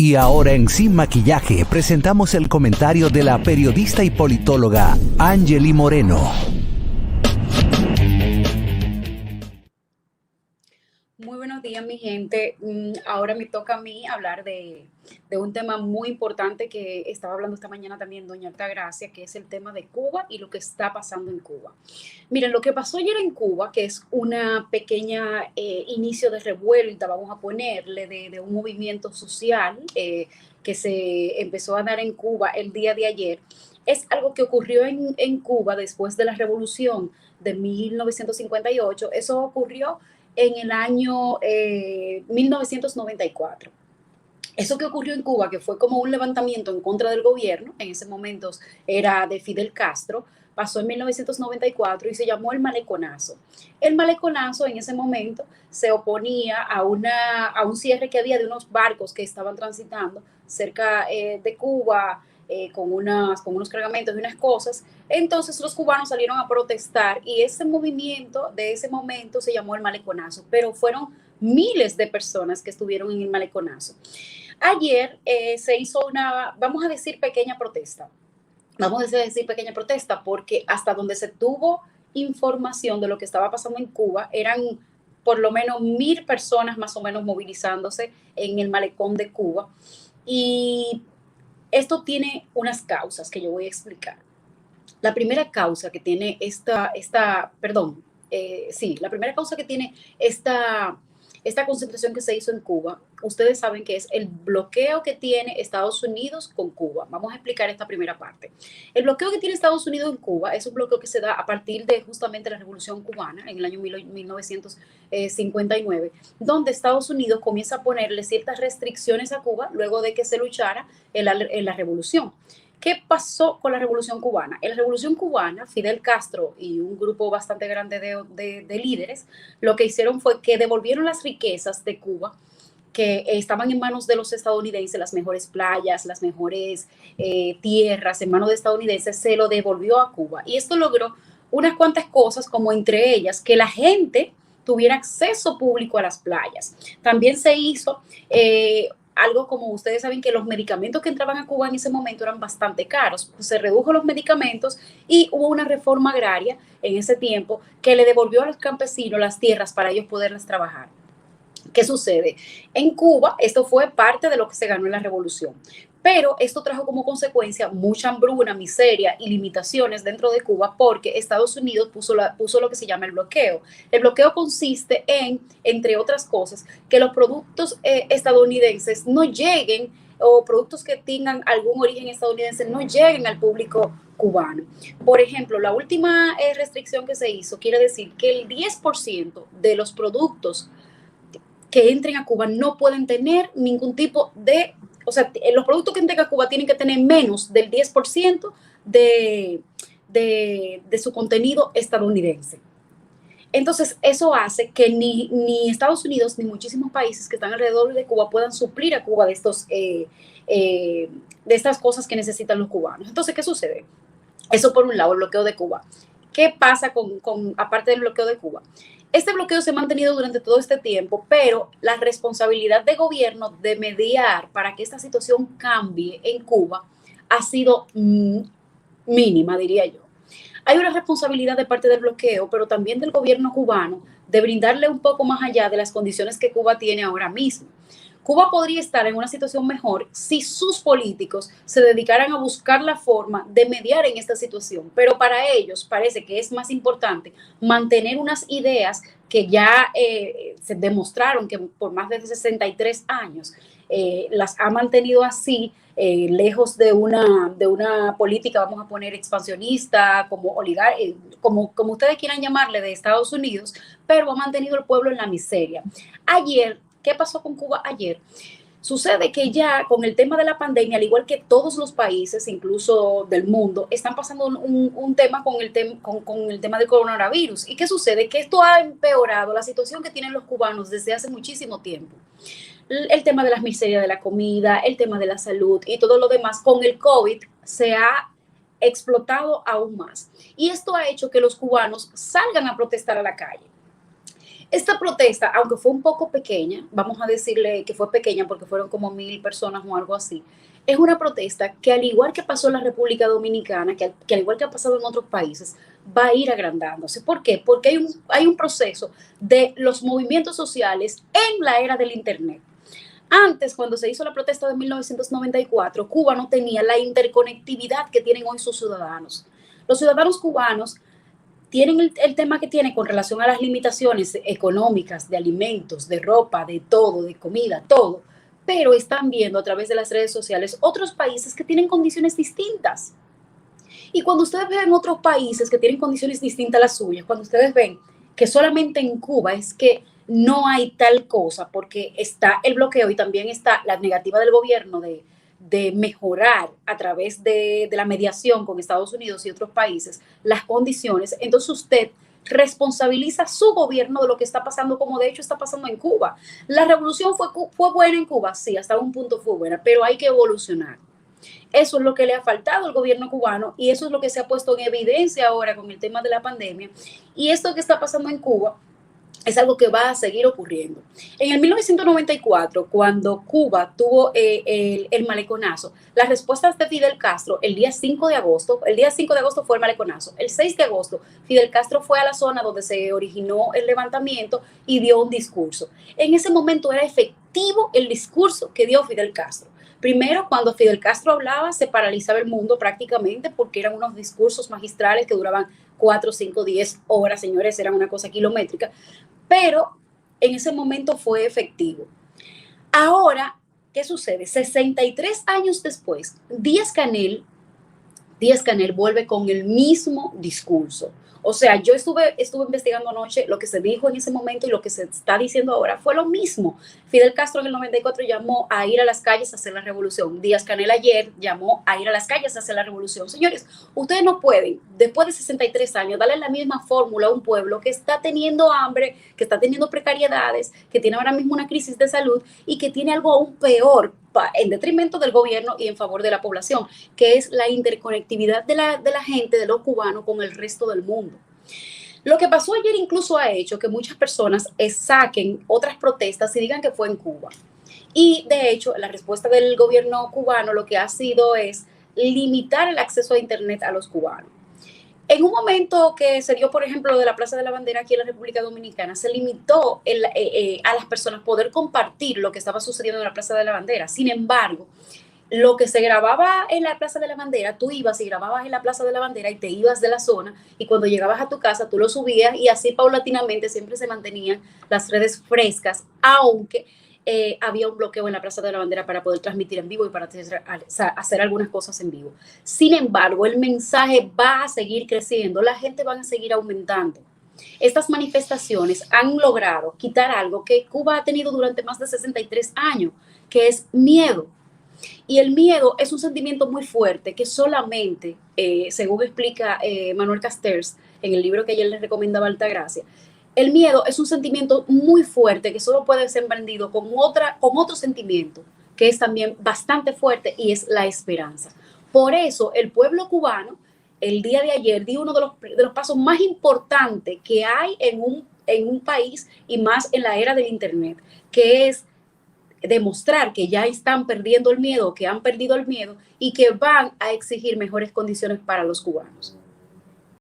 Y ahora en Sin Maquillaje presentamos el comentario de la periodista y politóloga Angely Moreno. Muy buenos días, mi gente. Ahora me toca a mí hablar de un tema muy importante que estaba hablando esta mañana también doña Altagracia, que es el tema de Cuba y lo que está pasando en Cuba. Miren, lo que pasó ayer en Cuba, que es una pequeña inicio de revuelta, vamos a ponerle, de un movimiento social que se empezó a dar en Cuba el día de ayer, es algo que ocurrió en Cuba después de la revolución de 1958. Eso ocurrió en el año 1994. Eso que ocurrió en Cuba, que fue como un levantamiento en contra del gobierno, en ese momento era de Fidel Castro, pasó en 1994 y se llamó el Maleconazo. El Maleconazo en ese momento se oponía a un cierre que había de unos barcos que estaban transitando cerca de Cuba, con unos cargamentos y unas cosas. Entonces los cubanos salieron a protestar y ese movimiento de ese momento se llamó el Maleconazo, pero fueron miles de personas que estuvieron en el Maleconazo. Ayer se hizo una, vamos a decir, pequeña protesta. Vamos a decir pequeña protesta porque hasta donde se tuvo información de lo que estaba pasando en Cuba, eran por lo menos 1,000 personas más o menos movilizándose en el malecón de Cuba. Y esto tiene unas causas que yo voy a explicar. La primera causa que tiene la primera causa que tiene esta concentración que se hizo en Cuba, ustedes saben que es el bloqueo que tiene Estados Unidos con Cuba. Vamos a explicar esta primera parte. El bloqueo que tiene Estados Unidos en Cuba es un bloqueo que se da a partir de justamente la Revolución Cubana en el año 1959, donde Estados Unidos comienza a ponerle ciertas restricciones a Cuba luego de que se luchara en la revolución. ¿Qué pasó con la Revolución Cubana? En la Revolución Cubana, Fidel Castro y un grupo bastante grande de líderes lo que hicieron fue que devolvieron las riquezas de Cuba que estaban en manos de los estadounidenses, las mejores playas, las mejores tierras en manos de estadounidenses, se lo devolvió a Cuba. Y esto logró unas cuantas cosas, como entre ellas que la gente tuviera acceso público a las playas. También se hizo algo, como ustedes saben, que los medicamentos que entraban a Cuba en ese momento eran bastante caros. Se redujo los medicamentos y hubo una reforma agraria en ese tiempo que le devolvió a los campesinos las tierras para ellos poderlas trabajar. ¿Qué sucede? En Cuba esto fue parte de lo que se ganó en la revolución, pero esto trajo como consecuencia mucha hambruna, miseria y limitaciones dentro de Cuba porque Estados Unidos puso lo que se llama el bloqueo. El bloqueo consiste en, entre otras cosas, que los productos estadounidenses no lleguen, o productos que tengan algún origen estadounidense no lleguen al público cubano. Por ejemplo, la última restricción que se hizo quiere decir que el 10% de los productos que entren a Cuba no pueden tener ningún tipo de, o sea, los productos que entren a Cuba tienen que tener menos del 10% de su contenido estadounidense. Entonces, eso hace que ni Estados Unidos ni muchísimos países que están alrededor de Cuba puedan suplir a Cuba de estas cosas que necesitan los cubanos. Entonces, ¿qué sucede? Eso por un lado, el bloqueo de Cuba. ¿Qué pasa aparte del bloqueo de Cuba? Este bloqueo se ha mantenido durante todo este tiempo, pero la responsabilidad de gobierno de mediar para que esta situación cambie en Cuba ha sido mínima, diría yo. Hay una responsabilidad de parte del bloqueo, pero también del gobierno cubano de brindarle un poco más allá de las condiciones que Cuba tiene ahora mismo. Cuba podría estar en una situación mejor si sus políticos se dedicaran a buscar la forma de mediar en esta situación, pero para ellos parece que es más importante mantener unas ideas que ya se demostraron que por más de 63 años las ha mantenido así, lejos de una política, vamos a poner, expansionista, como ustedes quieran llamarle, de Estados Unidos, pero ha mantenido al pueblo en la miseria. Ayer, ¿qué pasó con Cuba ayer? Sucede que ya con el tema de la pandemia, al igual que todos los países, incluso del mundo, están pasando un tema con el tema del coronavirus. ¿Y qué sucede? Que esto ha empeorado la situación que tienen los cubanos desde hace muchísimo tiempo. El tema de las miserias de la comida, el tema de la salud y todo lo demás, con el COVID se ha explotado aún más. Y esto ha hecho que los cubanos salgan a protestar a la calle. Esta protesta, aunque fue un poco pequeña, vamos a decirle que fue pequeña porque fueron como 1000 personas o algo así, es una protesta que al igual que pasó en la República Dominicana, que al igual que ha pasado en otros países, va a ir agrandándose. ¿Por qué? Porque hay un proceso de los movimientos sociales en la era del Internet. Antes, cuando se hizo la protesta de 1994, Cuba no tenía la interconectividad que tienen hoy sus ciudadanos. Los ciudadanos cubanos tienen el tema que tienen con relación a las limitaciones económicas, de alimentos, de ropa, de todo, de comida, todo, pero están viendo a través de las redes sociales otros países que tienen condiciones distintas. Y cuando ustedes ven otros países que tienen condiciones distintas a las suyas, cuando ustedes ven que solamente en Cuba es que no hay tal cosa, porque está el bloqueo y también está la negativa del gobierno de mejorar a través de la mediación con Estados Unidos y otros países las condiciones, entonces usted responsabiliza a su gobierno de lo que está pasando, como de hecho está pasando en Cuba. La revolución fue buena en Cuba, sí, hasta un punto fue buena, pero hay que evolucionar. Eso es lo que le ha faltado al gobierno cubano y eso es lo que se ha puesto en evidencia ahora con el tema de la pandemia. Y esto que está pasando en Cuba es algo que va a seguir ocurriendo. En el 1994, cuando Cuba tuvo el maleconazo, las respuestas de Fidel Castro, el día 5 de agosto fue el maleconazo, el 6 de agosto Fidel Castro fue a la zona donde se originó el levantamiento y dio un discurso. En ese momento era efectivo el discurso que dio Fidel Castro. Primero, cuando Fidel Castro hablaba, se paralizaba el mundo prácticamente porque eran unos discursos magistrales que duraban 4, 5, 10 horas, señores, eran una cosa kilométrica, pero en ese momento fue efectivo. Ahora, ¿qué sucede? 63 años después, Díaz-Canel vuelve con el mismo discurso. O sea, yo estuve investigando anoche lo que se dijo en ese momento y lo que se está diciendo ahora fue lo mismo. Fidel Castro en el 94 llamó a ir a las calles a hacer la revolución. Díaz-Canel ayer llamó a ir a las calles a hacer la revolución. Señores, ustedes no pueden, después de 63 años, darle la misma fórmula a un pueblo que está teniendo hambre, que está teniendo precariedades, que tiene ahora mismo una crisis de salud y que tiene algo aún peor en detrimento del gobierno y en favor de la población, que es la interconectividad de la gente, de los cubanos, con el resto del mundo. Lo que pasó ayer incluso ha hecho que muchas personas saquen otras protestas y digan que fue en Cuba. Y de hecho, la respuesta del gobierno cubano lo que ha sido es limitar el acceso a Internet a los cubanos. En un momento que se dio, por ejemplo, de la Plaza de la Bandera aquí en la República Dominicana, se limitó a las personas poder compartir lo que estaba sucediendo en la Plaza de la Bandera. Sin embargo, lo que se grababa en la Plaza de la Bandera, tú ibas y grababas en la Plaza de la Bandera y te ibas de la zona y cuando llegabas a tu casa tú lo subías y así paulatinamente siempre se mantenían las redes frescas, aunque había un bloqueo en la Plaza de la Bandera para poder transmitir en vivo y para hacer algunas cosas en vivo. Sin embargo, el mensaje va a seguir creciendo, la gente va a seguir aumentando. Estas manifestaciones han logrado quitar algo que Cuba ha tenido durante más de 63 años, que es miedo. Y el miedo es un sentimiento muy fuerte que solamente, según explica Manuel Castells en el libro que ayer les recomendaba Altagracia, el miedo es un sentimiento muy fuerte que solo puede ser emprendido con otro sentimiento que es también bastante fuerte y es la esperanza. Por eso el pueblo cubano el día de ayer dio uno de los pasos más importantes que hay en un país y más en la era del Internet, que es demostrar que ya están perdiendo el miedo, que han perdido el miedo y que van a exigir mejores condiciones para los cubanos.